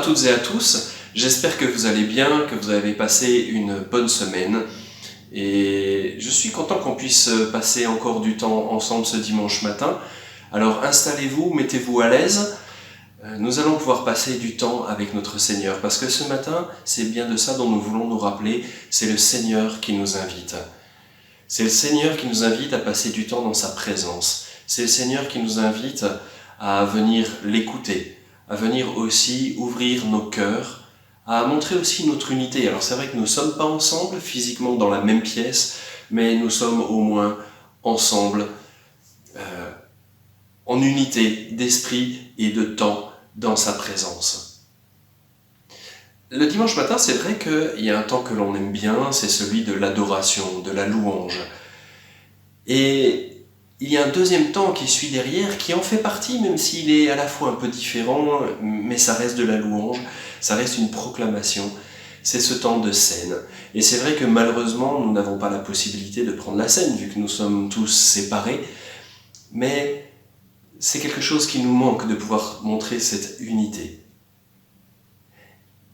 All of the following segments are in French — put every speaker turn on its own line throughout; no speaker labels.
toutes et à tous, j'espère que vous allez bien, que vous avez passé une bonne semaine. Et je suis content qu'on puisse passer encore du temps ensemble ce dimanche matin. Alors installez-vous, mettez-vous à l'aise. Nous allons pouvoir passer du temps avec notre Seigneur, parce que ce matin, c'est bien de ça dont nous voulons nous rappeler, c'est le Seigneur qui nous invite. C'est le Seigneur qui nous invite à passer du temps dans sa présence. C'est le Seigneur qui nous invite à venir l'écouter, à venir aussi ouvrir nos cœurs, à montrer aussi notre unité. Alors c'est vrai que nous ne sommes pas ensemble physiquement dans la même pièce, mais nous sommes au moins ensemble en unité d'esprit et de temps dans sa présence. Le dimanche matin, c'est vrai qu'il y a un temps que l'on aime bien, c'est celui de l'adoration, de la louange. Et il y a un deuxième temps qui suit derrière, qui en fait partie, même s'il est à la fois un peu différent, mais ça reste de la louange, ça reste une proclamation. C'est ce temps de scène. Et c'est vrai que malheureusement, nous n'avons pas la possibilité de prendre la scène, vu que nous sommes tous séparés. Mais c'est quelque chose qui nous manque, de pouvoir montrer cette unité.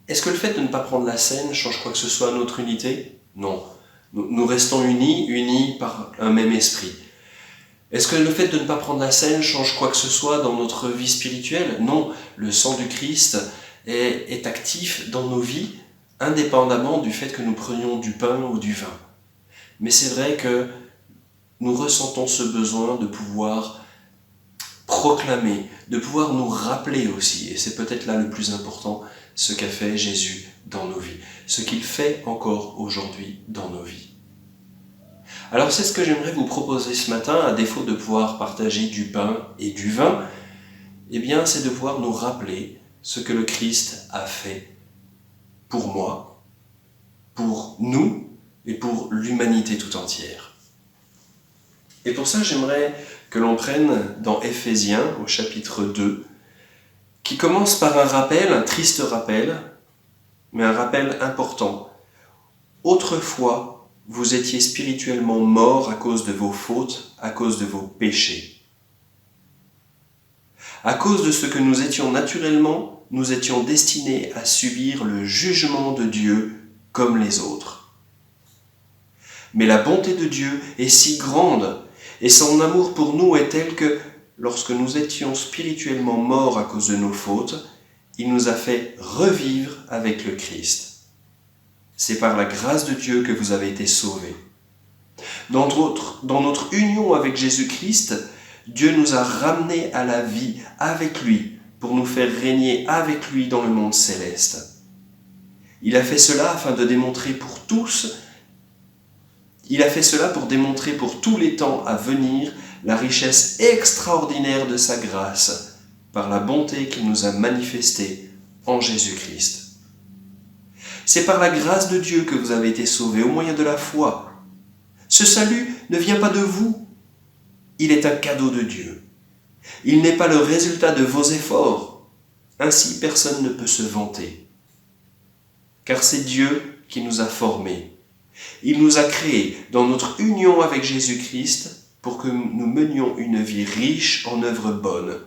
Est-ce que le fait de ne pas prendre la scène change quoi que ce soit à notre unité ? Non. Nous restons unis par un même esprit. Est-ce que le fait de ne pas prendre la scène change quoi que ce soit dans notre vie spirituelle ? Non. Le sang du Christ est actif dans nos vies, indépendamment du fait que nous prenions du pain ou du vin. Mais c'est vrai que nous ressentons ce besoin de pouvoir proclamer, de pouvoir nous rappeler aussi, et c'est peut-être là le plus important, ce qu'a fait Jésus dans nos vies, ce qu'il fait encore aujourd'hui dans nos vies. Alors c'est ce que j'aimerais vous proposer ce matin, à défaut de pouvoir partager du pain et du vin, eh bien c'est de pouvoir nous rappeler ce que le Christ a fait pour moi, pour nous et pour l'humanité tout entière. Et pour ça, j'aimerais que l'on prenne dans Éphésiens, au chapitre 2, qui commence par un rappel, un triste rappel, mais un rappel important. Autrefois, vous étiez spirituellement morts à cause de vos fautes, à cause de vos péchés. À cause de ce que nous étions naturellement, nous étions destinés à subir le jugement de Dieu comme les autres. Mais la bonté de Dieu est si grande, et son amour pour nous est tel que, lorsque nous étions spirituellement morts à cause de nos fautes, il nous a fait revivre avec le Christ. C'est par la grâce de Dieu que vous avez été sauvés. Dans notre union avec Jésus-Christ, Dieu nous a ramenés à la vie avec lui, pour nous faire régner avec lui dans le monde céleste. Il a fait cela afin de démontrer pour tous. Il a fait cela pour démontrer pour tous les temps à venir la richesse extraordinaire de sa grâce, par la bonté qu'il nous a manifestée en Jésus-Christ. C'est par la grâce de Dieu que vous avez été sauvés au moyen de la foi. Ce salut ne vient pas de vous, il est un cadeau de Dieu. Il n'est pas le résultat de vos efforts, ainsi personne ne peut se vanter. Car c'est Dieu qui nous a formés. Il nous a créés dans notre union avec Jésus-Christ pour que nous menions une vie riche en œuvres bonnes,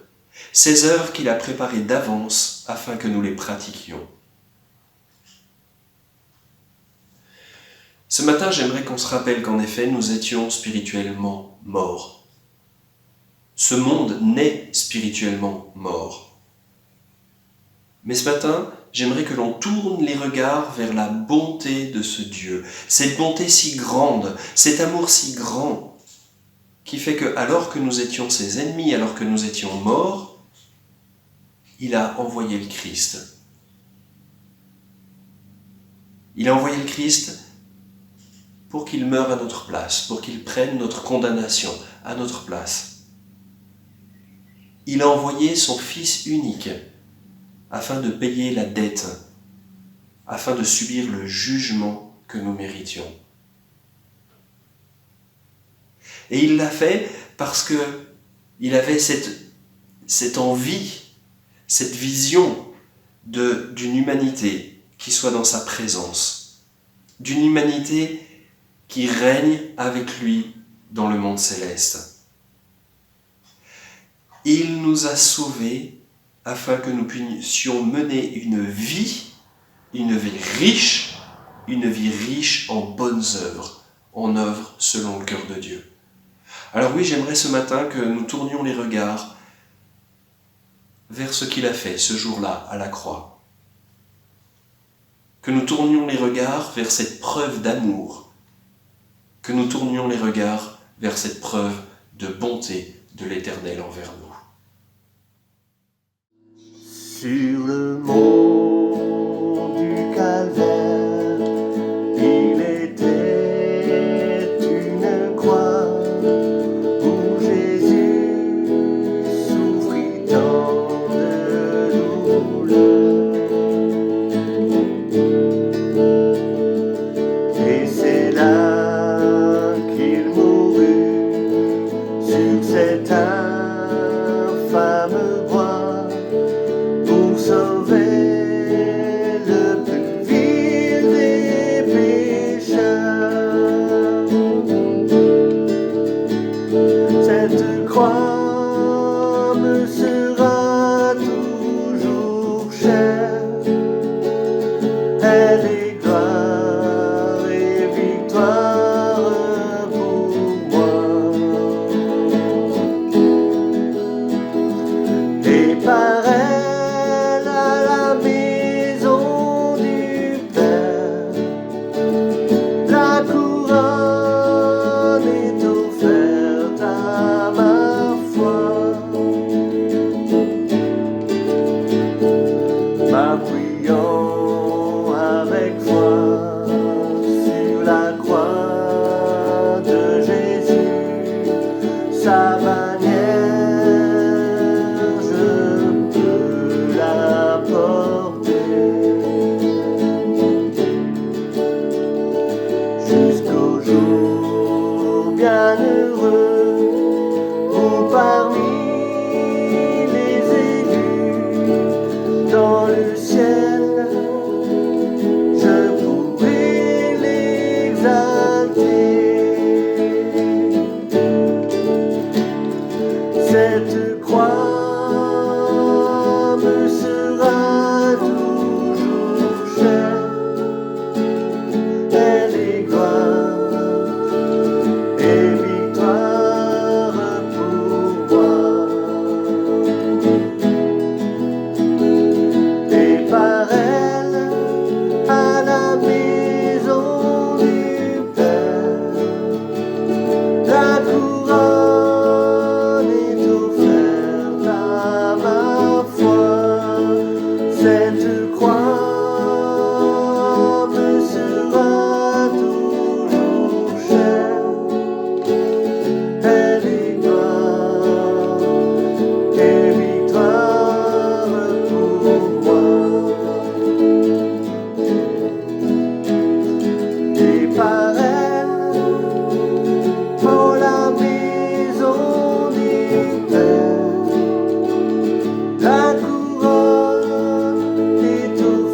ces œuvres qu'il a préparées d'avance afin que nous les pratiquions. Ce matin, j'aimerais qu'on se rappelle qu'en effet, nous étions spirituellement morts. Ce monde naît spirituellement mort. Mais ce matin, j'aimerais que l'on tourne les regards vers la bonté de ce Dieu, cette bonté si grande, cet amour si grand, qui fait que, alors que nous étions ses ennemis, alors que nous étions morts, il a envoyé le Christ. Il a envoyé le Christ pour qu'il meure à notre place, pour qu'il prenne notre condamnation à notre place. Il a envoyé son Fils unique afin de payer la dette, afin de subir le jugement que nous méritions. Et il l'a fait parce qu'il avait cette envie, cette vision d'une humanité qui soit dans sa présence, d'une humanité qui règne avec lui dans le monde céleste. Il nous a sauvés afin que nous puissions mener une vie riche, une vie riche en bonnes œuvres, en œuvres selon le cœur de Dieu. Alors oui, j'aimerais ce matin que nous tournions les regards vers ce qu'il a fait ce jour-là à la croix. Que nous tournions les regards vers cette preuve d'amour. Que nous tournions les regards vers cette preuve de bonté de l'Éternel envers nous.
Sur le mont du Calvaire, il était une croix où Jésus souffrit tant de douleurs. Et c'est là qu'il mourut sur cette infâme croix pour sauver le plus vil des pécheurs. Cette croix me sera toujours chère. Elle est gloire et victoire pour moi. Et par elle à la maison du Père, la couronne est offerte à ma foi. M'appuyant avec foi sur la croix de Jésus, sa bannière, je peux la porter jusqu'au jour bienheureux où parmi les élus dans le ciel je pourrai l'exalter. Cette croix me sera toujours chère. Elle est gloire et victoire pour moi. Et par elle à la maison du Père, la couronne est offerte à ma foi. Cette croix me sera toujours chère. Elle est gloire et victoire pour moi. Et par elle, pour la maison du Père, la couronne est offerte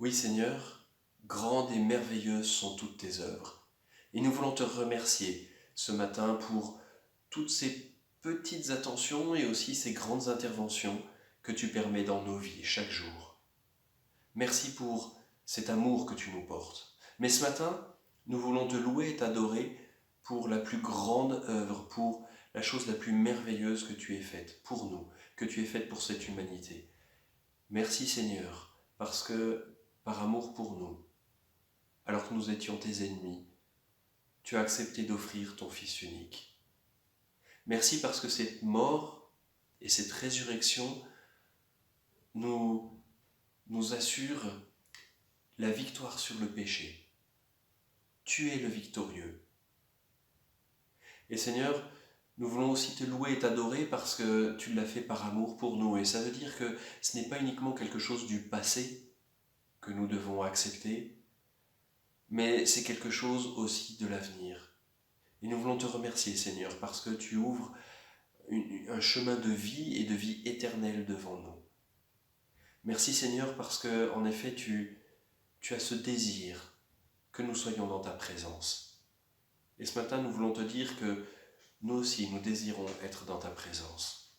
Oui Seigneur, grandes et merveilleuses sont toutes tes œuvres. Et nous voulons te remercier ce matin pour toutes ces petites attentions et aussi ces grandes interventions que tu permets dans nos vies chaque jour. Merci pour cet amour que tu nous portes. Mais ce matin, nous voulons te louer et t'adorer pour la plus grande œuvre, pour la chose la plus merveilleuse que tu aies faite pour nous, que tu aies faite pour cette humanité. Merci Seigneur, parce que par amour pour nous, alors que nous étions tes ennemis, tu as accepté d'offrir ton Fils unique. Merci parce que cette mort et cette résurrection nous assurent la victoire sur le péché. Tu es le victorieux. Et Seigneur, nous voulons aussi te louer et t'adorer parce que tu l'as fait par amour pour nous. Et ça veut dire que ce n'est pas uniquement quelque chose du passé que nous devons accepter, mais c'est quelque chose aussi de l'avenir. Et nous voulons te remercier, Seigneur, parce que tu ouvres un chemin de vie et de vie éternelle devant nous. Merci, Seigneur, parce que, en effet, tu as ce désir que nous soyons dans ta présence. Et ce matin, nous voulons te dire que nous aussi, nous désirons être dans ta présence.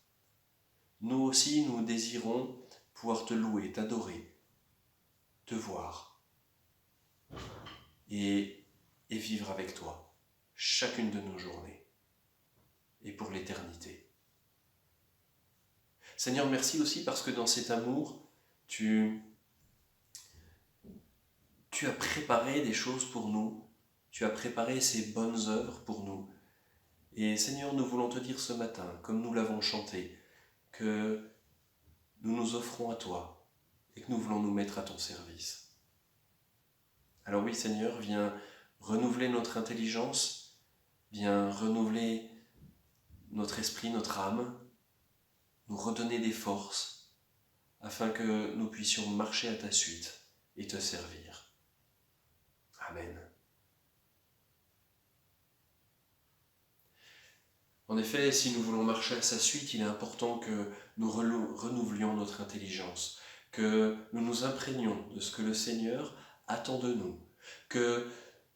Nous aussi, nous désirons pouvoir te louer, t'adorer, te voir et vivre avec toi chacune de nos journées et pour l'éternité. Seigneur, merci aussi parce que dans cet amour, tu as préparé des choses pour nous, tu as préparé ces bonnes œuvres pour nous. Et Seigneur, nous voulons te dire ce matin, comme nous l'avons chanté, que nous nous offrons à toi et que nous voulons nous mettre à ton service. Alors oui, Seigneur, viens renouveler notre intelligence, viens renouveler notre esprit, notre âme, nous redonner des forces, afin que nous puissions marcher à ta suite et te servir. Amen. En effet, si nous voulons marcher à sa suite, il est important que nous renouvelions notre intelligence, que nous nous imprégnions de ce que le Seigneur attend de nous, que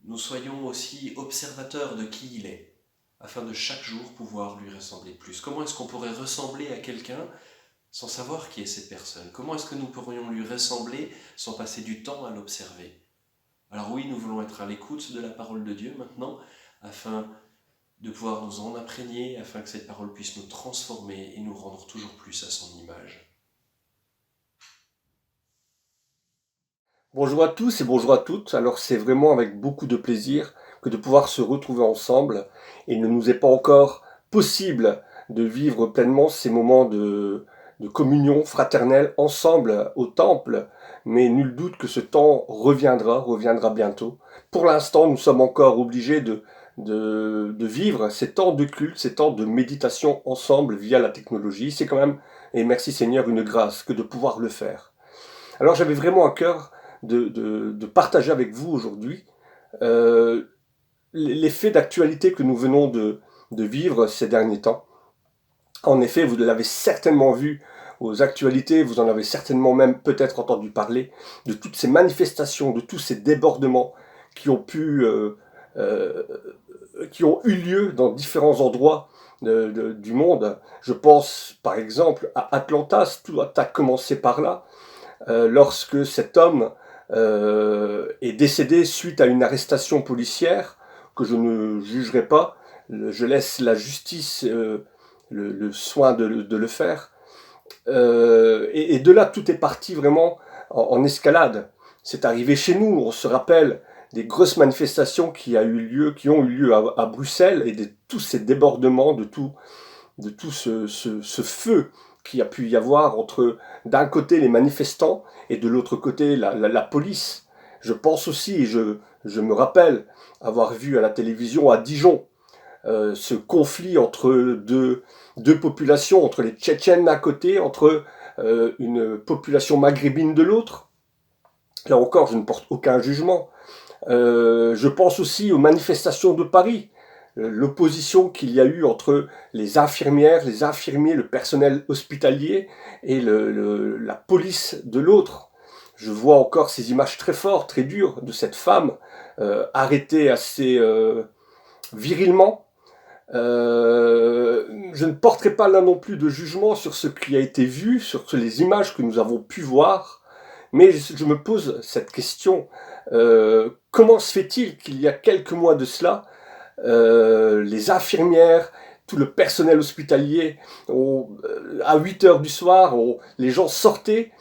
nous soyons aussi observateurs de qui il est, afin de chaque jour pouvoir lui ressembler plus. Comment est-ce qu'on pourrait ressembler à quelqu'un sans savoir qui est cette personne? Comment est-ce que nous pourrions lui ressembler sans passer du temps à l'observer? Alors oui, nous voulons être à l'écoute de la parole de Dieu maintenant, afin de pouvoir nous en imprégner, afin que cette parole puisse nous transformer et nous rendre toujours plus à son image.
Bonjour à tous et bonjour à toutes. Alors c'est vraiment avec beaucoup de plaisir que de pouvoir se retrouver ensemble. Il ne nous est pas encore possible de vivre pleinement ces moments de communion fraternelle ensemble au temple, mais nul doute que ce temps reviendra bientôt. Pour l'instant, nous sommes encore obligés de vivre ces temps de culte, ces temps de méditation ensemble via la technologie. C'est quand même, et merci Seigneur, une grâce que de pouvoir le faire. Alors j'avais vraiment à cœur de partager avec vous aujourd'hui les faits d'actualité que nous venons de vivre ces derniers temps. En effet, vous l'avez certainement vu aux actualités, vous en avez certainement même peut-être entendu parler, de toutes ces manifestations, de tous ces débordements qui ont eu lieu dans différents endroits du monde. Je pense par exemple à Atlanta, tout a commencé par là, lorsque cet homme est décédé suite à une arrestation policière que je ne jugerai pas. Je laisse la justice le soin de le faire. Et de là, tout est parti vraiment en escalade. C'est arrivé chez nous, on se rappelle des grosses manifestations qui ont eu lieu à Bruxelles et de tous ces débordements, de tout ce feu qu'il y a pu y avoir entre d'un côté les manifestants et de l'autre côté la police. Je pense aussi, et je me rappelle avoir vu à la télévision à Dijon ce conflit entre deux populations, entre les Tchétchènes d'un côté, entre une population maghrébine de l'autre. Là encore, je ne porte aucun jugement. Je pense aussi aux manifestations de Paris, l'opposition qu'il y a eu entre les infirmières, les infirmiers, le personnel hospitalier et la police de l'autre. Je vois encore ces images très fortes, très dures de cette femme arrêtée assez virilement. Je ne porterai pas là non plus de jugement sur ce qui a été vu, sur les images que nous avons pu voir, mais je me pose cette question. Comment se fait-il qu'il y a quelques mois de cela, les infirmières, tout le personnel hospitalier, à 8 heures du soir, les gens sortaient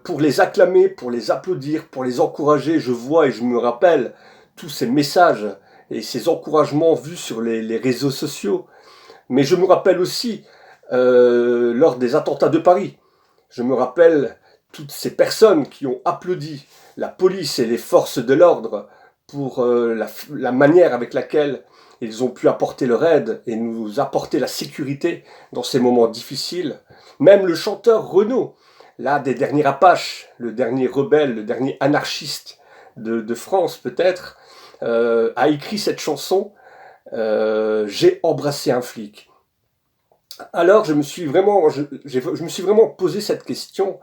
pour les acclamer, pour les applaudir, pour les encourager. Je vois et je me rappelle tous ces messages et ces encouragements vus sur les réseaux sociaux. Mais je me rappelle aussi lors des attentats de Paris. Je me rappelle toutes ces personnes qui ont applaudi la police et les forces de l'ordre pour la manière avec laquelle ils ont pu apporter leur aide et nous apporter la sécurité dans ces moments difficiles. Même le chanteur Renaud, l'un des derniers Apaches, le dernier rebelle, le dernier anarchiste de France peut-être, a écrit cette chanson « J'ai embrassé un flic ». Alors je me suis vraiment posé cette question,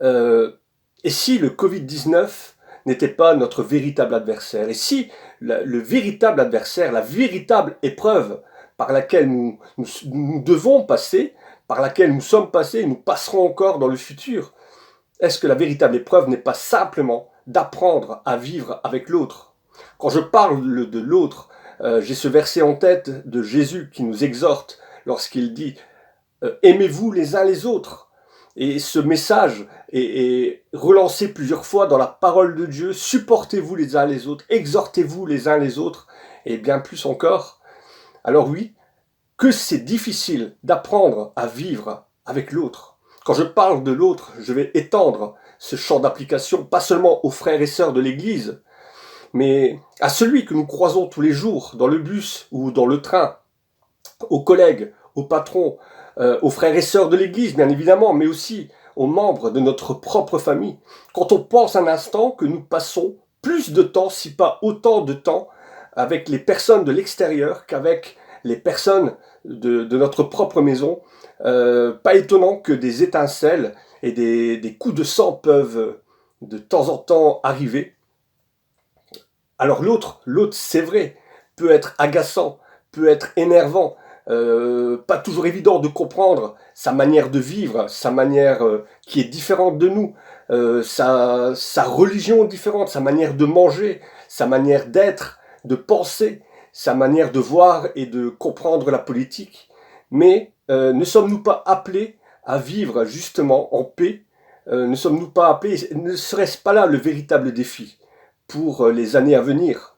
et si le Covid-19 n'était pas notre véritable adversaire, et si le véritable adversaire, la véritable épreuve par laquelle nous devons passer, par laquelle nous sommes passés et nous passerons encore dans le futur, est-ce que la véritable épreuve n'est pas simplement d'apprendre à vivre avec l'autre? Quand je parle de l'autre, j'ai ce verset en tête de Jésus qui nous exhorte lorsqu'il dit « Aimez-vous les uns les autres ». Et ce message est relancé plusieurs fois dans la parole de Dieu. Supportez-vous les uns les autres, exhortez-vous les uns les autres, et bien plus encore. Alors oui, que c'est difficile d'apprendre à vivre avec l'autre. Quand je parle de l'autre, je vais étendre ce champ d'application, pas seulement aux frères et sœurs de l'Église, mais à celui que nous croisons tous les jours dans le bus ou dans le train, aux collègues, aux patrons, aux frères et sœurs de l'Église, bien évidemment, mais aussi aux membres de notre propre famille. Quand on pense un instant que nous passons plus de temps, si pas autant de temps, avec les personnes de l'extérieur qu'avec les personnes de notre propre maison, pas étonnant que des étincelles et des coups de sang peuvent de temps en temps arriver. Alors l'autre, c'est vrai, peut être agaçant, peut être énervant, pas toujours évident de comprendre sa manière de vivre, sa manière qui est différente de nous, sa religion différente, sa manière de manger, sa manière d'être, de penser, sa manière de voir et de comprendre la politique. Mais ne sommes-nous pas appelés à vivre justement en paix? Ne sommes-nous pas appelés, ne serait-ce pas là le véritable défi pour les années à venir?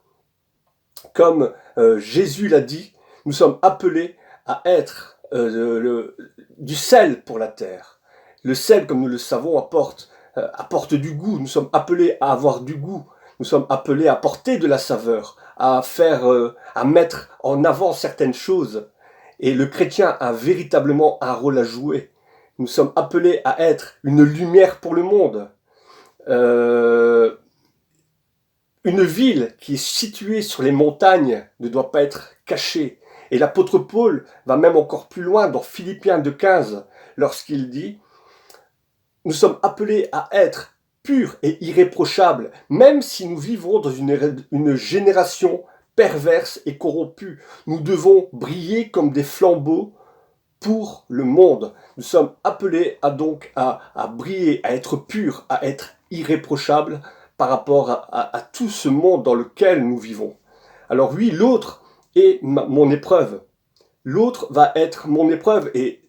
Comme Jésus l'a dit, nous sommes appelés à être du sel pour la terre. Le sel, comme nous le savons, apporte du goût. Nous sommes appelés à avoir du goût. Nous sommes appelés à apporter de la saveur, à mettre en avant certaines choses. Et le chrétien a véritablement un rôle à jouer. Nous sommes appelés à être une lumière pour le monde. Une ville qui est située sur les montagnes ne doit pas être cachée. Et l'apôtre Paul va même encore plus loin dans Philippiens 2,15 lorsqu'il dit « Nous sommes appelés à être purs et irréprochables, même si nous vivons dans une génération perverse et corrompue. Nous devons briller comme des flambeaux pour le monde. Nous sommes appelés à briller, à être purs, à être irréprochables par rapport à tout ce monde dans lequel nous vivons. Alors oui, l'autre est mon épreuve. L'autre va être mon épreuve et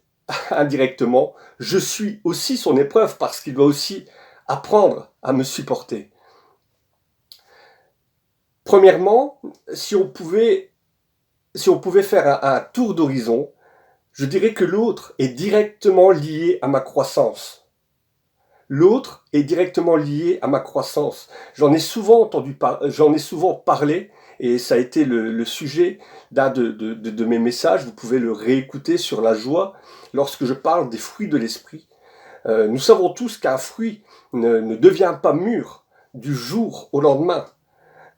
indirectement, je suis aussi son épreuve parce qu'il doit aussi apprendre à me supporter. Premièrement, si on pouvait faire un tour d'horizon, je dirais que l'autre est directement lié à ma croissance. L'autre est directement lié à ma croissance. J'en ai souvent parlé, et ça a été le sujet d'un de mes messages. Vous pouvez le réécouter sur la joie lorsque je parle des fruits de l'esprit. Nous savons tous qu'un fruit ne devient pas mûr du jour au lendemain.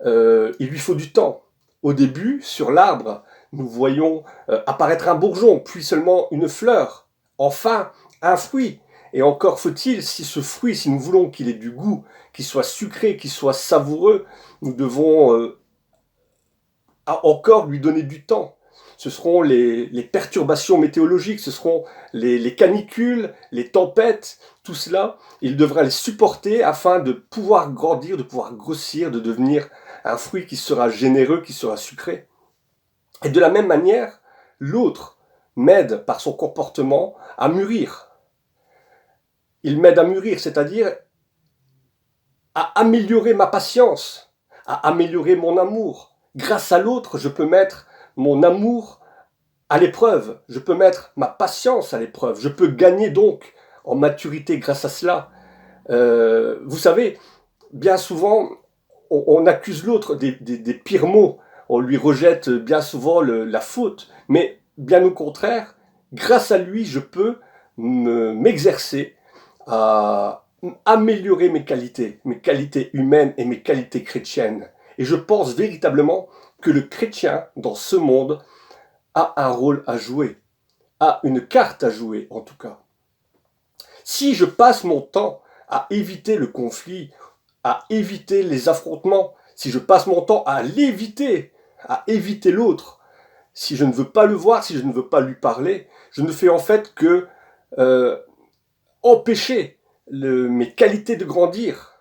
Il lui faut du temps. Au début, sur l'arbre, nous voyons apparaître un bourgeon, puis seulement une fleur, enfin un fruit. Et encore faut-il, si ce fruit, si nous voulons qu'il ait du goût, qu'il soit sucré, qu'il soit savoureux, nous devons encore lui donner du temps. Ce seront les perturbations météorologiques, ce seront les canicules, les tempêtes, tout cela, il devra les supporter afin de pouvoir grandir, de pouvoir grossir, de devenir un fruit qui sera généreux, qui sera sucré. Et de la même manière, l'autre m'aide par son comportement à mûrir. Il m'aide à mûrir, c'est-à-dire à améliorer ma patience, à améliorer mon amour. Grâce à l'autre, je peux mettre mon amour à l'épreuve, je peux mettre ma patience à l'épreuve, je peux gagner donc en maturité grâce à cela. Vous savez, bien souvent, on accuse l'autre des pires mots, on lui rejette bien souvent la faute, mais bien au contraire, grâce à lui, je peux m'exercer à améliorer mes qualités humaines et mes qualités chrétiennes. Et je pense véritablement que le chrétien, dans ce monde, a un rôle à jouer, a une carte à jouer en tout cas. Si je passe mon temps à éviter le conflit, à éviter les affrontements, si je passe mon temps à l'éviter, à éviter l'autre, si je ne veux pas le voir, si je ne veux pas lui parler, je ne fais en fait que empêcher mes qualités de grandir.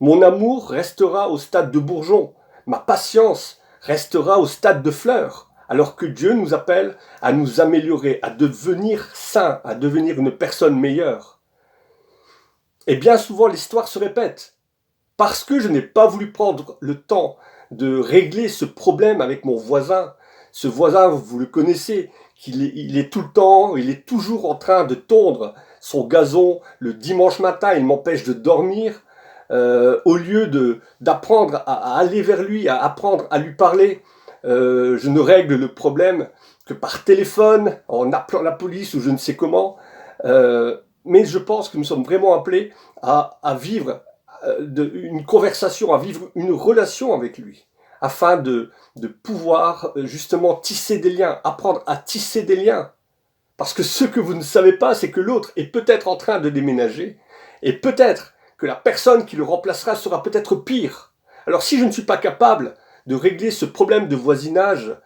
Mon amour restera au stade de bourgeon, ma patience restera au stade de fleur, alors que Dieu nous appelle à nous améliorer, à devenir saints, à devenir une personne meilleure. Et bien souvent l'histoire se répète, parce que je n'ai pas voulu prendre le temps de régler ce problème avec mon voisin. Ce voisin, vous le connaissez, il est tout le temps, il est toujours en train de tondre son gazon le dimanche matin, il m'empêche de dormir. Au lieu d'apprendre à aller vers lui, à apprendre à lui parler, je ne règle le problème que par téléphone, en appelant la police ou je ne sais comment. Mais je pense que nous sommes vraiment appelés à vivre une conversation, à vivre une relation avec lui, afin de pouvoir justement tisser des liens, apprendre à tisser des liens. Parce que ce que vous ne savez pas, c'est que l'autre est peut-être en train de déménager, et peut-être que la personne qui le remplacera sera peut-être pire. Alors si je ne suis pas capable de régler ce problème de voisinage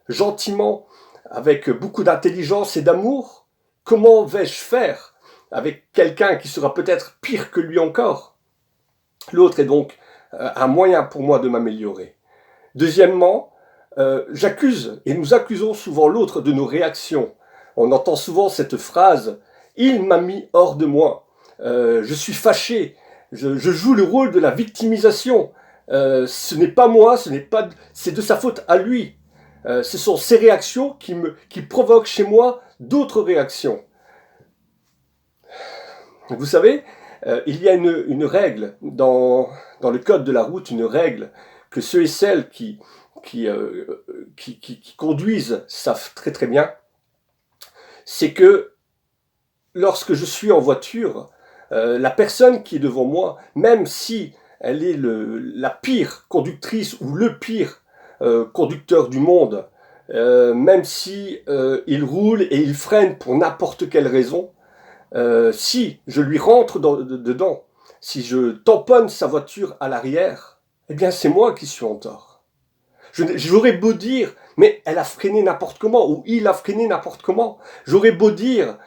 gentiment, avec beaucoup d'intelligence et d'amour, comment vais-je faire avec quelqu'un qui sera peut-être pire que lui encore? L'autre est donc un moyen pour moi de m'améliorer. Deuxièmement, j'accuse, et nous accusons souvent l'autre de nos réactions. On entend souvent cette phrase « il m'a mis hors de moi ». Je suis fâché, je joue le rôle de la victimisation. Ce n'est pas moi, c'est de sa faute à lui. Ce sont ses réactions qui provoquent chez moi d'autres réactions. Vous savez, il y a une règle dans le code de la route, une règle que ceux et celles qui conduisent savent très très bien. C'est que lorsque je suis en voiture, la personne qui est devant moi, même si elle est la pire conductrice ou le pire conducteur du monde, même si il roule et il freine pour n'importe quelle raison, si je lui rentre dedans, si je tamponne sa voiture à l'arrière, eh bien c'est moi qui suis en tort. J'aurais beau dire, mais elle a freiné n'importe comment, ou il a freiné n'importe comment. J'aurais beau dire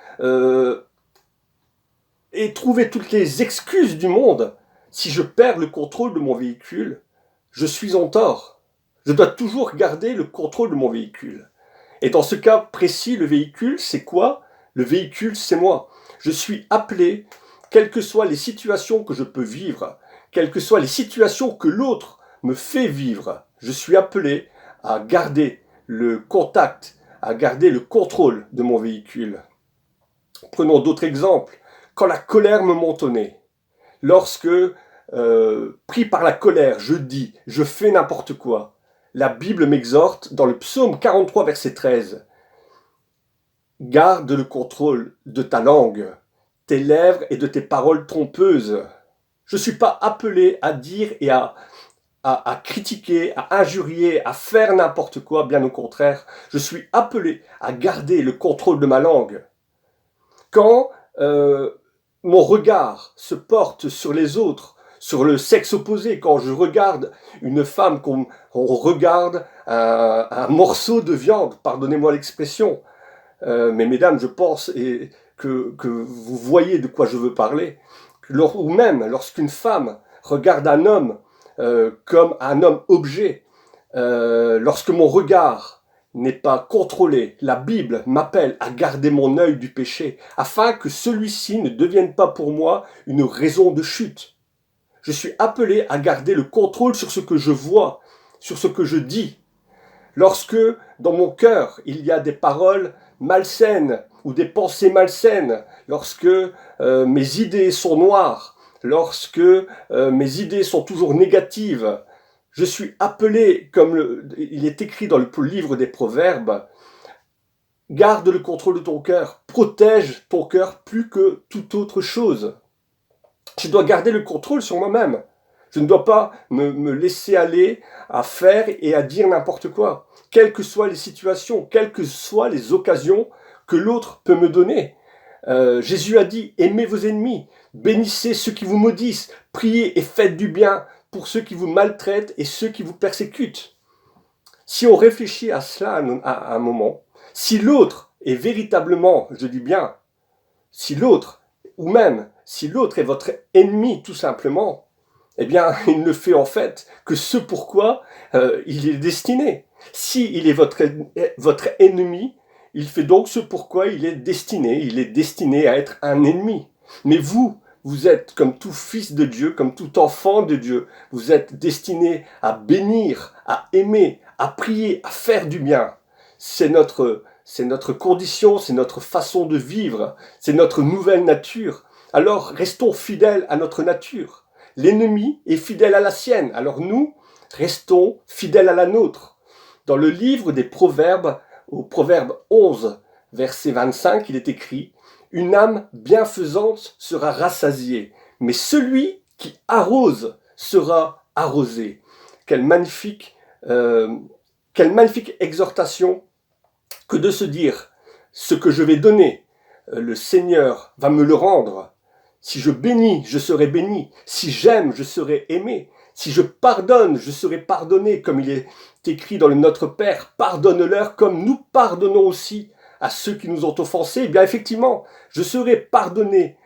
et trouver toutes les excuses du monde. Si je perds le contrôle de mon véhicule, je suis en tort. Je dois toujours garder le contrôle de mon véhicule. Et dans ce cas précis, le véhicule, c'est quoi? Le véhicule, c'est moi. Je suis appelé, quelles que soient les situations que je peux vivre, quelles que soient les situations que l'autre me fait vivre, je suis appelé à garder le contact, à garder le contrôle de mon véhicule. Prenons d'autres exemples. Quand la colère me monte au nez, lorsque, pris par la colère, je fais n'importe quoi, la Bible m'exhorte dans le psaume 43, verset 13. Garde le contrôle de ta langue, tes lèvres et de tes paroles trompeuses. Je ne suis pas appelé à dire et à critiquer, à injurier, à faire n'importe quoi, bien au contraire. Je suis appelé à garder le contrôle de ma langue. Quand mon regard se porte sur les autres, sur le sexe opposé, quand je regarde une femme, qu'on regarde un morceau de viande, pardonnez-moi l'expression, mais mesdames, je pense que vous voyez de quoi je veux parler, ou même lorsqu'une femme regarde un homme comme un homme objet, lorsque mon regard n'est pas contrôlé, la Bible m'appelle à garder mon œil du péché, afin que celui-ci ne devienne pas pour moi une raison de chute. Je suis appelé à garder le contrôle sur ce que je vois, sur ce que je dis. Lorsque dans mon cœur il y a des paroles malsaines ou des pensées malsaines, lorsque mes idées sont noires, lorsque mes idées sont toujours négatives, je suis appelé, comme il est écrit dans le livre des Proverbes, garde le contrôle de ton cœur, protège ton cœur plus que toute autre chose. Je dois garder le contrôle sur moi-même. Je ne dois pas me laisser aller à faire et à dire n'importe quoi, quelles que soient les situations, quelles que soient les occasions que l'autre peut me donner. Jésus a dit, aimez vos ennemis, bénissez ceux qui vous maudissent, priez et faites du bien pour ceux qui vous maltraitent et ceux qui vous persécutent. Si on réfléchit à cela à un moment, si l'autre est véritablement, je dis bien, si l'autre, ou même si l'autre est votre ennemi tout simplement, eh bien, il ne fait en fait que ce pourquoi il est destiné. Si il est votre ennemi, il fait donc ce pourquoi il est destiné à être un ennemi. Mais vous êtes comme tout fils de Dieu, comme tout enfant de Dieu, vous êtes destiné à bénir, à aimer, à prier, à faire du bien. C'est notre condition, c'est notre façon de vivre, c'est notre nouvelle nature. Alors restons fidèles à notre nature. L'ennemi est fidèle à la sienne, alors nous, restons fidèles à la nôtre. Dans le livre des Proverbes, au Proverbe 11, verset 25, il est écrit « Une âme bienfaisante sera rassasiée, mais celui qui arrose sera arrosé. » Quelle magnifique exhortation que de se dire « Ce que je vais donner, le Seigneur va me le rendre. » Si je bénis, je serai béni. Si j'aime, je serai aimé. Si je pardonne, je serai pardonné. Comme il est écrit dans le Notre Père, pardonne-leur comme nous pardonnons aussi à ceux qui nous ont offensés. Eh bien, effectivement, je serai pardonné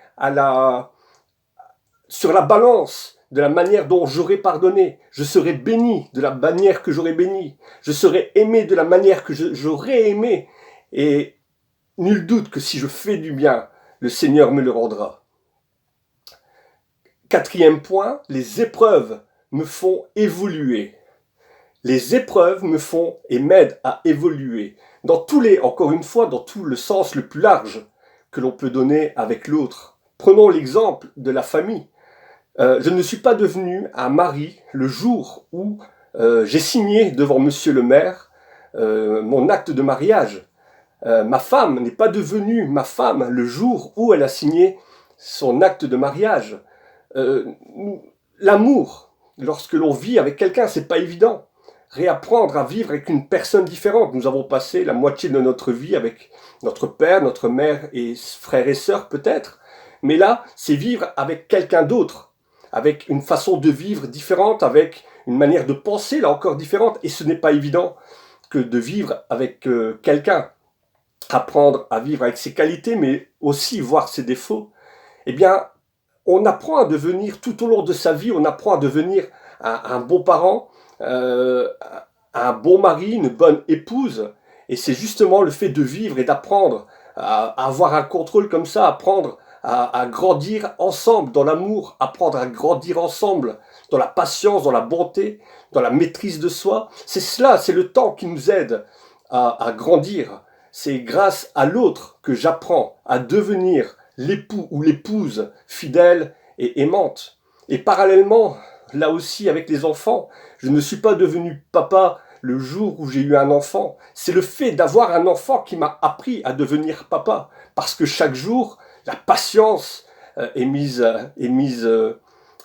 sur la balance de la manière dont j'aurai pardonné. Je serai béni de la manière que j'aurai béni. Je serai aimé de la manière que j'aurai aimé. Et nul doute que si je fais du bien, le Seigneur me le rendra. Quatrième point, les épreuves me font évoluer. Les épreuves me font et m'aident à évoluer. Encore une fois, dans tout le sens le plus large que l'on peut donner avec l'autre. Prenons l'exemple de la famille. Je ne suis pas devenu un mari le jour où j'ai signé devant monsieur le maire mon acte de mariage. Ma femme n'est pas devenue ma femme le jour où elle a signé son acte de mariage. L'amour, lorsque l'on vit avec quelqu'un, c'est pas évident. Réapprendre à vivre avec une personne différente. Nous avons passé la moitié de notre vie avec notre père, notre mère et frères et sœurs peut-être. Mais là, c'est vivre avec quelqu'un d'autre, avec une façon de vivre différente, avec une manière de penser là encore différente. Et ce n'est pas évident que de vivre avec quelqu'un. Apprendre à vivre avec ses qualités, mais aussi voir ses défauts. Eh bien, on apprend à devenir, tout au long de sa vie, on apprend à devenir un bon parent, un bon mari, une bonne épouse. Et c'est justement le fait de vivre et d'apprendre à avoir un contrôle comme ça, apprendre à grandir ensemble dans l'amour, apprendre à grandir ensemble dans la patience, dans la bonté, dans la maîtrise de soi. C'est cela, c'est le temps qui nous aide à grandir. C'est grâce à l'autre que j'apprends à devenir l'époux ou l'épouse fidèle et aimante. Et parallèlement, là aussi avec les enfants, je ne suis pas devenu papa le jour où j'ai eu un enfant. C'est le fait d'avoir un enfant qui m'a appris à devenir papa. Parce que chaque jour, la patience est mise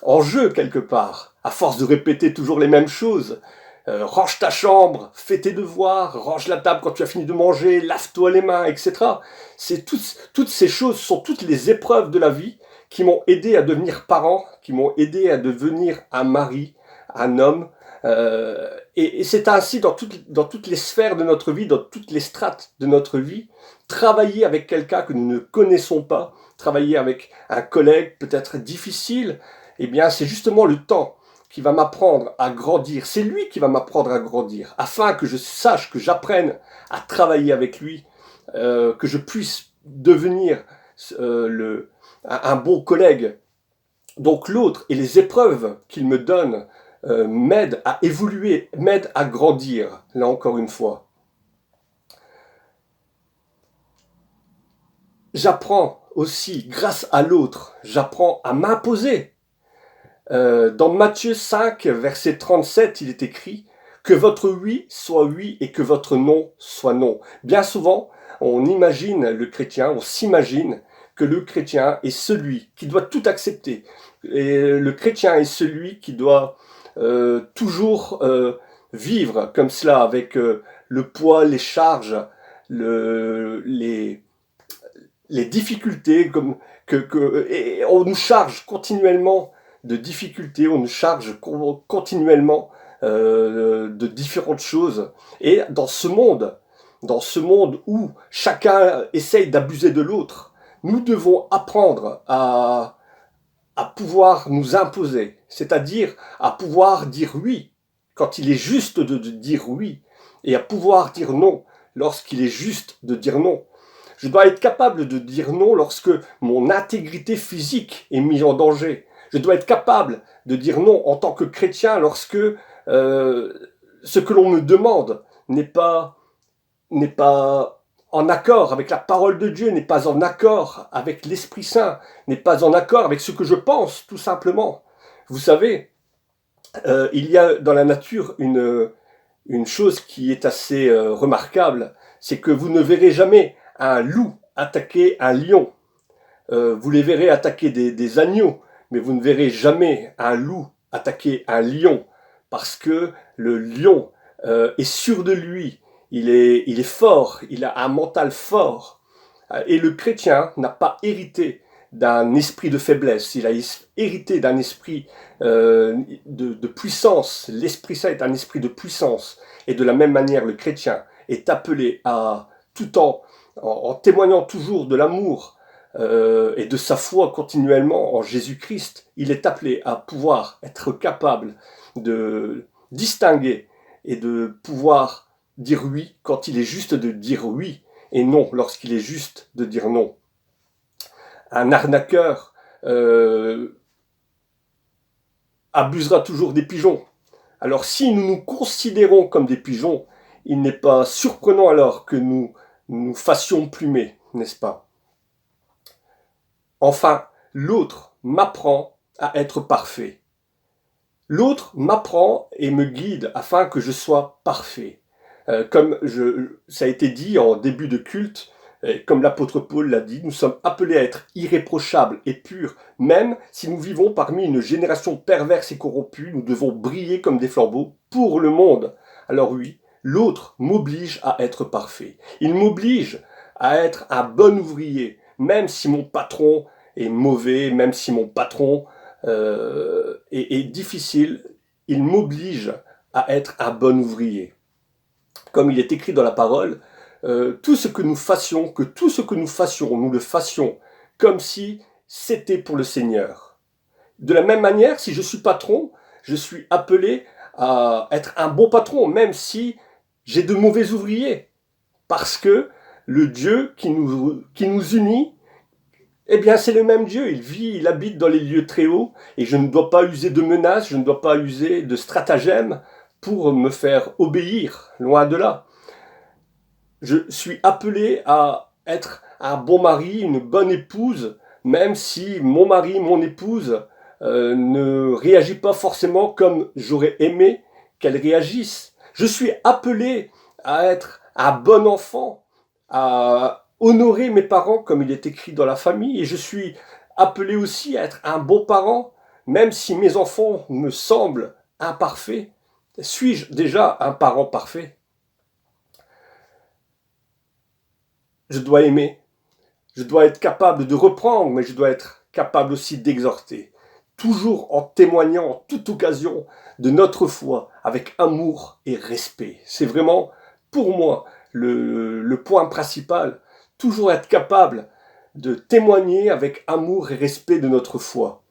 en jeu quelque part. À force de répéter toujours les mêmes choses, range ta chambre, fais tes devoirs, range la table quand tu as fini de manger, lave-toi les mains, etc. C'est toutes ces choses sont toutes les épreuves de la vie qui m'ont aidé à devenir parent, qui m'ont aidé à devenir un mari, un homme. Et c'est ainsi dans toutes les sphères de notre vie, dans toutes les strates de notre vie. Travailler avec quelqu'un que nous ne connaissons pas, travailler avec un collègue peut-être difficile, eh bien c'est justement le temps qui va m'apprendre à grandir. C'est lui qui va m'apprendre à grandir, afin que je sache, que j'apprenne à travailler avec lui, que je puisse devenir un bon collègue. Donc l'autre et les épreuves qu'il me donne m'aident à évoluer, m'aident à grandir, là encore une fois. J'apprends aussi, grâce à l'autre, j'apprends à m'imposer. Dans Matthieu 5, verset 37, il est écrit « Que votre oui soit oui et que votre non soit non ». Bien souvent, on imagine le chrétien, on s'imagine que le chrétien est celui qui doit tout accepter. Et le chrétien est celui qui doit toujours vivre comme cela, avec le poids, les charges, les difficultés, et on nous charge continuellement de difficultés, on nous charge continuellement de différentes choses. Et dans ce monde où chacun essaye d'abuser de l'autre, nous devons apprendre à pouvoir nous imposer, c'est-à-dire à pouvoir dire oui quand il est juste de dire oui, et à pouvoir dire non lorsqu'il est juste de dire non. Je dois être capable de dire non lorsque mon intégrité physique est mise en danger. Je dois être capable de dire non en tant que chrétien lorsque ce que l'on me demande n'est pas en accord avec la parole de Dieu, n'est pas en accord avec l'Esprit Saint, n'est pas en accord avec ce que je pense, tout simplement. Vous savez, il y a dans la nature une chose qui est assez remarquable, c'est que vous ne verrez jamais un loup attaquer un lion. Vous les verrez attaquer des agneaux, mais vous ne verrez jamais un loup attaquer un lion, parce que le lion est sûr de lui, il est fort, il a un mental fort. Et le chrétien n'a pas hérité d'un esprit de faiblesse, il a hérité d'un esprit de puissance. L'Esprit Saint est un esprit de puissance. Et de la même manière, le chrétien est appelé à, tout en témoignant toujours de l'amour et de sa foi continuellement en Jésus-Christ, il est appelé à pouvoir être capable de distinguer et de pouvoir dire oui quand il est juste de dire oui et non lorsqu'il est juste de dire non. Un arnaqueur abusera toujours des pigeons. Alors si nous nous considérons comme des pigeons, il n'est pas surprenant alors que nous nous fassions plumer, n'est-ce pas? Enfin, l'autre m'apprend à être parfait. L'autre m'apprend et me guide afin que je sois parfait. Comme ça a été dit en début de culte, comme l'apôtre Paul l'a dit, nous sommes appelés à être irréprochables et purs. Même si nous vivons parmi une génération perverse et corrompue, nous devons briller comme des flambeaux pour le monde. Alors oui, l'autre m'oblige à être parfait. Il m'oblige à être un bon ouvrier, même si mon patron est mauvais, même si mon patron est difficile, il m'oblige à être un bon ouvrier. Comme il est écrit dans la parole, tout ce que nous fassions, nous le fassions comme si c'était pour le Seigneur. De la même manière, si je suis patron, je suis appelé à être un bon patron, même si j'ai de mauvais ouvriers. Parce que le Dieu qui nous unit, eh bien c'est le même Dieu, il habite dans les lieux très hauts, et je ne dois pas user de menaces, je ne dois pas user de stratagèmes pour me faire obéir, loin de là. Je suis appelé à être un bon mari, une bonne épouse, même si mon mari, mon épouse ne réagit pas forcément comme j'aurais aimé qu'elle réagisse. Je suis appelé à être un bon enfant, à honorer mes parents comme il est écrit dans la famille, et je suis appelé aussi à être un bon parent, même si mes enfants me semblent imparfaits. Suis-je déjà un parent parfait? Je dois aimer, je dois être capable de reprendre, mais je dois être capable aussi d'exhorter, toujours en témoignant en toute occasion de notre foi avec amour et respect. C'est vraiment, pour moi, le point principal, toujours être capable de témoigner avec amour et respect de notre foi,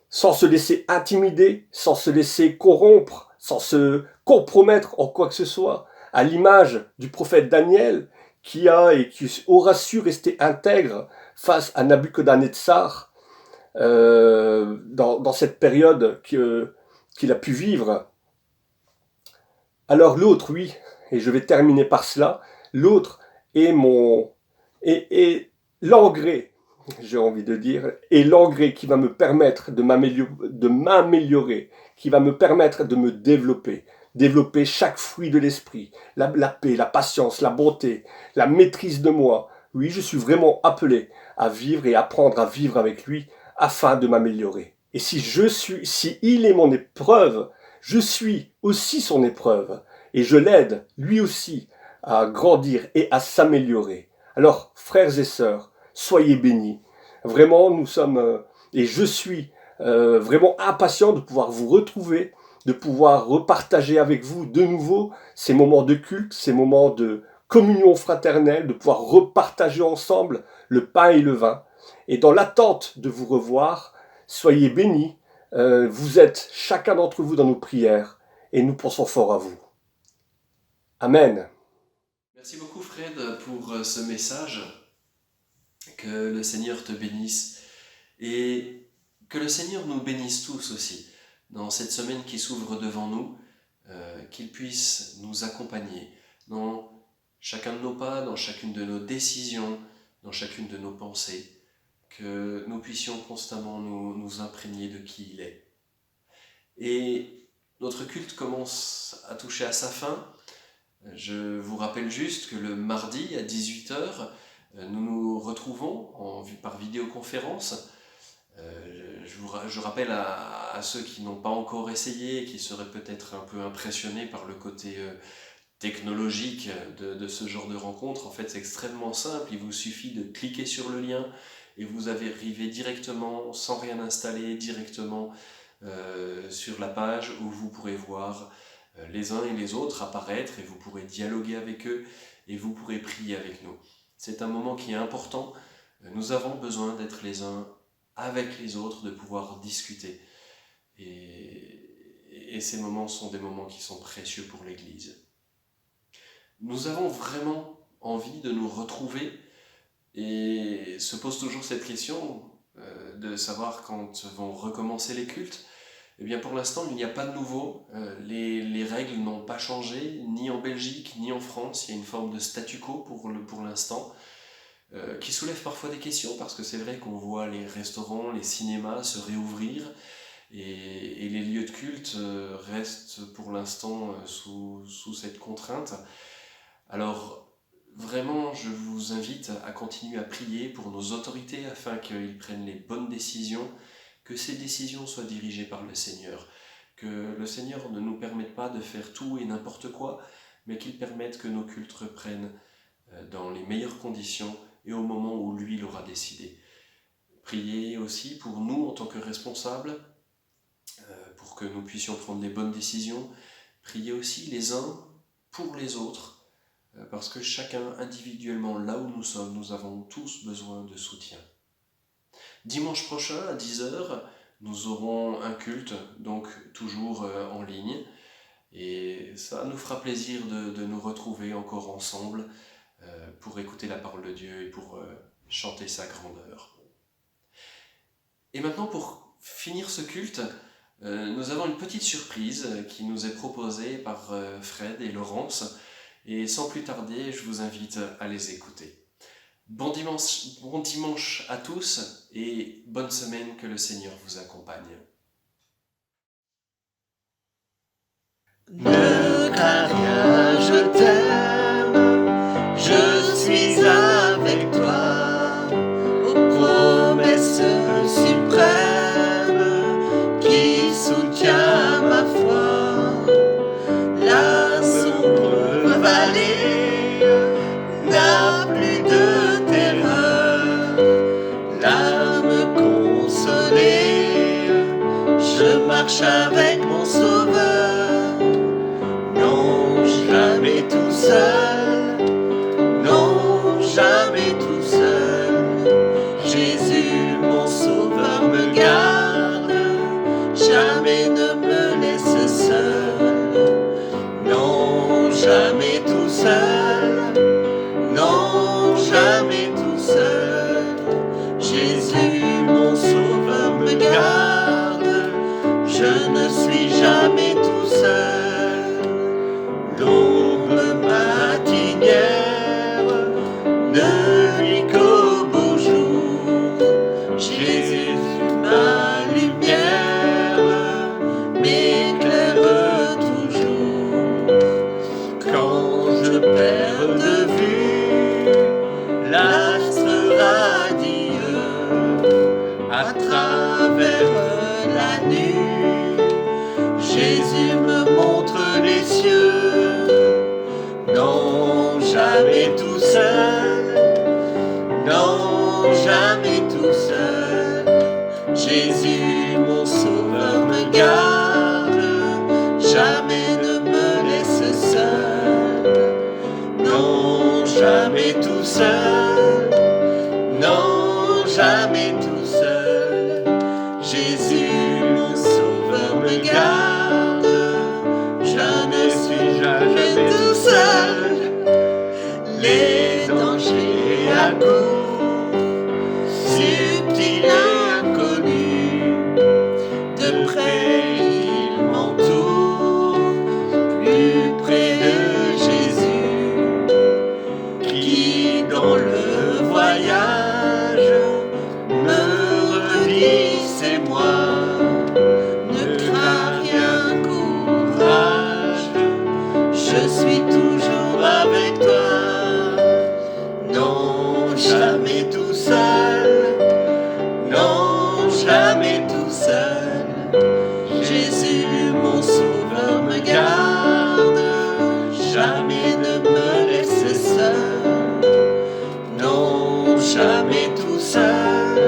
sans se laisser intimider, sans se laisser corrompre, sans se compromettre en quoi que ce soit, à l'image du prophète Daniel, qui a et qui aura su rester intègre face à Nabuchodonosor dans cette période qu'il a pu vivre. Alors l'autre, oui, et je vais terminer par cela, l'autre est est l'engrais, j'ai envie de dire, est l'engrais qui va me permettre de m'améliorer, qui va me permettre de me développer chaque fruit de l'esprit, la paix, la patience, la bonté, la maîtrise de moi. Oui, je suis vraiment appelé à vivre et apprendre à vivre avec lui afin de m'améliorer. Et si il est mon épreuve, je suis aussi son épreuve et je l'aide lui aussi à grandir et à s'améliorer. Alors, frères et sœurs, soyez bénis. Vraiment, nous sommes et je suis vraiment impatient de pouvoir vous retrouver, de pouvoir repartager avec vous de nouveau ces moments de culte, ces moments de communion fraternelle, de pouvoir repartager ensemble le pain et le vin. Et dans l'attente de vous revoir, soyez bénis. Vous êtes chacun d'entre vous dans nos prières et nous pensons fort à vous. Amen.
Merci beaucoup Fred pour ce message. Que le Seigneur te bénisse et que le Seigneur nous bénisse tous aussi dans cette semaine qui s'ouvre devant nous, qu'il puisse nous accompagner dans chacun de nos pas, dans chacune de nos décisions, dans chacune de nos pensées, que nous puissions constamment nous imprégner de qui il est. Et notre culte commence à toucher à sa fin. Je vous rappelle juste que le mardi à 18h, nous nous retrouvons par vidéoconférence. Je rappelle à ceux qui n'ont pas encore essayé, qui seraient peut-être un peu impressionnés par le côté technologique de ce genre de rencontre. En fait, c'est extrêmement simple. Il vous suffit de cliquer sur le lien et vous arrivez directement, sans rien installer, directement sur la page où vous pourrez voir les uns et les autres apparaître et vous pourrez dialoguer avec eux et vous pourrez prier avec nous. C'est un moment qui est important. Nous avons besoin d'être les uns avec les autres, de pouvoir discuter. Et ces moments sont des moments qui sont précieux pour l'Église. Nous avons vraiment envie de nous retrouver et se pose toujours cette question de savoir quand vont recommencer les cultes. Eh bien pour l'instant, il n'y a pas de nouveau. Les règles n'ont pas changé, ni en Belgique, ni en France. Il y a une forme de statu quo pour l'instant, qui soulève parfois des questions, parce que c'est vrai qu'on voit les restaurants, les cinémas se réouvrir, et les lieux de culte restent pour l'instant sous cette contrainte. Alors vraiment, je vous invite à continuer à prier pour nos autorités afin qu'ils prennent les bonnes décisions, que ces décisions soient dirigées par le Seigneur, que le Seigneur ne nous permette pas de faire tout et n'importe quoi, mais qu'il permette que nos cultes reprennent dans les meilleures conditions et au moment où lui l'aura décidé. Priez aussi pour nous en tant que responsables, pour que nous puissions prendre les bonnes décisions. Priez aussi les uns pour les autres, parce que chacun individuellement, là où nous sommes, nous avons tous besoin de soutien. Dimanche prochain, à 10h, nous aurons un culte, donc toujours en ligne. Et ça nous fera plaisir de nous retrouver encore ensemble pour écouter la parole de Dieu et pour chanter sa grandeur. Et maintenant, pour finir ce culte, nous avons une petite surprise qui nous est proposée par Fred et Laurence. Et sans plus tarder, je vous invite à les écouter. Bon dimanche à tous et bonne semaine, que le Seigneur vous accompagne.
Ne crains rien, je t'aime, je suis avec toi, aux promesses suprêmes qui soutient ma foi. marche avec mon Sauveur. Non, jamais tout seul. Non, jamais tout seul. Jésus, mon Sauveur, me garde. Jamais ne me laisse seul. Non, jamais tout seul. Non, jamais tout seul. Jésus, mon Sauveur, me garde. Je ne suis jamais tout seul. L'aube matinière ne lit qu'au beau jour. Jésus, ma lumière, m'éclaire toujours. Quand je perds de vue l'astre radieux à travers la nuit, Jésus me montre les cieux. Non, jamais tout seul. Non, jamais tout seul. Jésus, mon Sauveur, me garde. Jamais ne me laisse seul. Non, jamais tout seul. Non, jamais tout seul. Jésus, mon Sauveur, me garde. Je ne suis jamais tout seul. Les dangers accourent, subtils et inconnus. De près ils m'entourent, plus près de Jésus, qui dans le voyage me redit c'est moi. Ne crains rien, courage, je suis toujours avec toi. Non, jamais tout seul. Non, jamais tout seul. Jésus, mon Sauveur, me garde. Jamais ne me laisse seul. Non, jamais tout seul.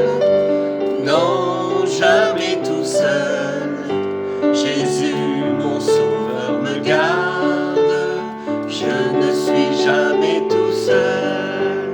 Non, jamais tout seul. Jésus, mon Sauveur, me garde. Je ne suis jamais tout seul.